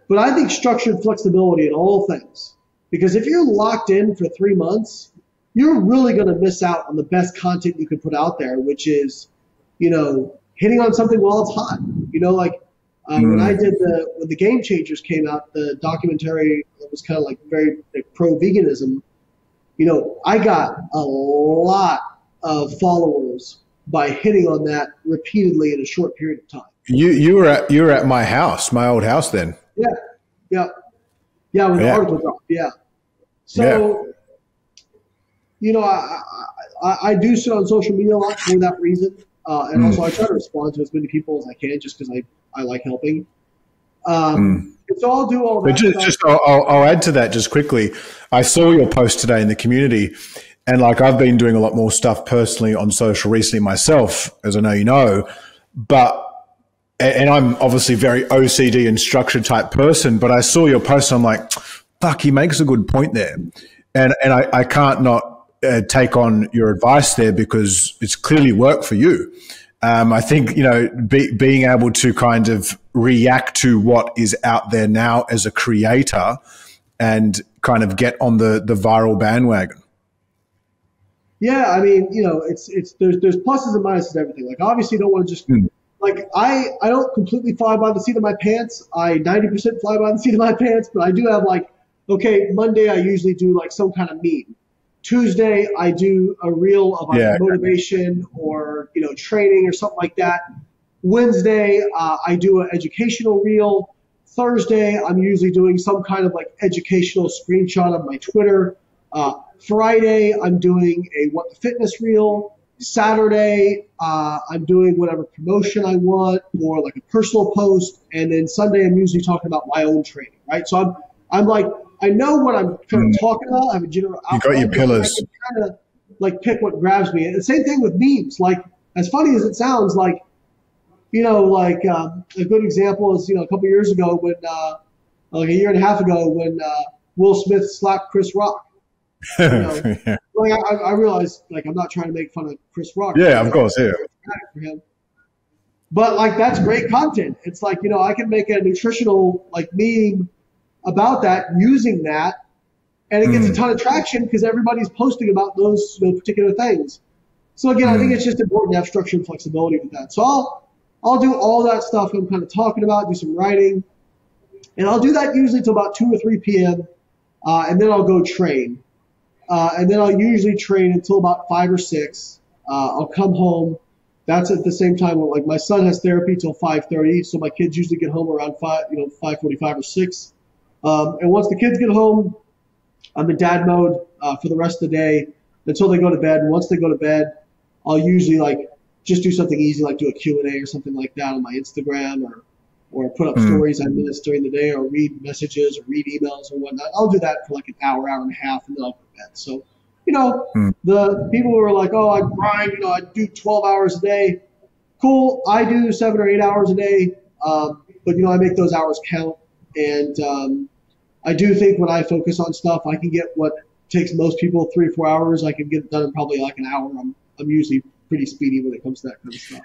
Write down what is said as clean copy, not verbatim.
But I think structured flexibility in all things, because if you're locked in for 3 months, you're really going to miss out on the best content you can put out there, which is, hitting on something while it's hot. Like when I did when the Game Changers came out, the documentary that was kind of like very pro-veganism, I got a lot of followers by hitting on that repeatedly in a short period of time. You were at my house, my old house then. Yeah. When the article dropped. Yeah. So, I do sit on social media a lot for that reason. And also I try to respond to as many people as I can just because I like helping. So I'll do all that. I'll add to that just quickly. I saw your post today in the community, and like I've been doing a lot more stuff personally on social recently myself, as I know you know, and I'm obviously very OCD and structured type person, but I saw your post and I'm like, fuck, he makes a good point there. And I can't not take on your advice there because it's clearly worked for you. I think, being able to kind of react to what is out there now as a creator and kind of get on the viral bandwagon. Yeah. I mean, there's pluses and minuses to everything. Like, obviously you don't want to just, like, I don't completely fly by the seat of my pants. I 90% fly by the seat of my pants, but I do have Monday I usually do like some kind of meme. Tuesday I do a reel of motivation or, training or something like that. Wednesday I do an educational reel. Thursday I'm usually doing some kind of like educational screenshot of my Twitter. Friday I'm doing a What the Fitness reel. Saturday I'm doing whatever promotion I want or like a personal post. And then Sunday I'm usually talking about my own training, right? So I'm like, I know what I'm kind of talking about. I have a general outline. You got your pillars. I can kind of like pick what grabs me. And the same thing with memes. Like, as funny as it sounds, like, a good example is, a couple years ago when, like a year and a half ago when Will Smith slapped Chris Rock. Yeah. Like I realized, like, I'm not trying to make fun of Chris Rock. Yeah, of course, yeah. For him. But like, that's great content. It's like, I can make a nutritional like meme about that, using that, and it gets a ton of traction because everybody's posting about those particular things. So again, I think it's just important to have structure and flexibility with that. So I'll do all that stuff I'm kind of talking about, do some writing, and I'll do that usually till about 2 or 3 p.m. And then I'll go train. And then I'll usually train until about 5 or 6. I'll come home. That's at the same time when, like, my son has therapy till 5:30, so my kids usually get home around 5:45 or 6. And once the kids get home, I'm in dad mode for the rest of the day until they go to bed. And once they go to bed, I'll usually like just do something easy, like do a Q&A or something like that on my Instagram, or put up stories I missed during the day, or read messages or read emails or whatnot. I'll do that for like an hour and a half, and then I'll go to bed. So, the people who are like, oh, I grind, I do 12 hours a day. Cool. I do 7 or 8 hours a day. But I make those hours count. And I do think when I focus on stuff, I can get what takes most people 3 or 4 hours. I can get it done in probably like an hour. I'm usually pretty speedy when it comes to that kind of stuff.